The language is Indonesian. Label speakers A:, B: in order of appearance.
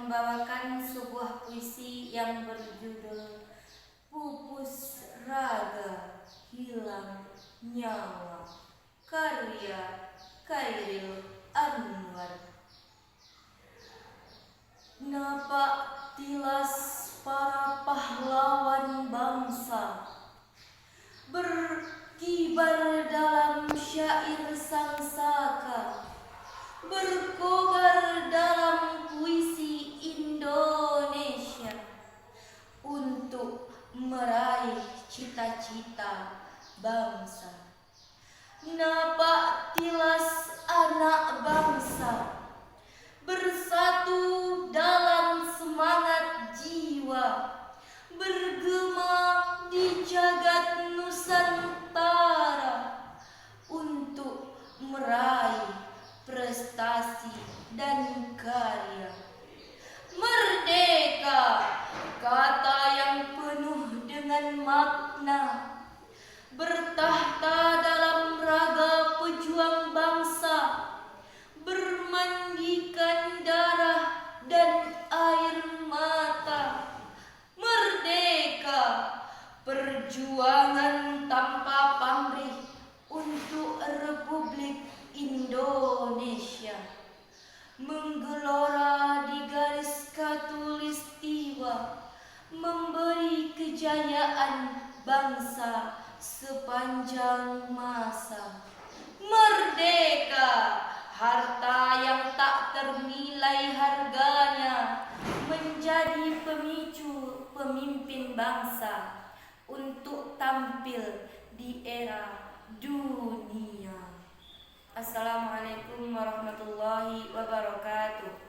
A: membawakan sebuah puisi yang berjudul Pupus Raga Hilang Nyawa, karya Khairil Anwar. Napak tilas para pahlawan bangsa berkibar dalam syair sang saka, berkobar dalam puisi Indonesia untuk meraih cita-cita bangsa. Napak tilas anak bangsa bersatu dalam semangat jiwa, bergema di jagat Nusantara untuk meraih prestasi dan karya. Merdeka, kata yang penuh dengan makna, bertahta dalam raga pejuang bangsa, bermandikan darah dan air mata. Merdeka, perjuangan tanpa pamrih untuk Republik Indonesia, menggelora di garis khatulistiwa, memberi kejayaan bangsa sepanjang masa. Merdeka, harta yang tak ternilai harganya, menjadi pemicu pemimpin bangsa untuk tampil di era dunia. Assalamualaikum warahmatullahi wabarakatuh.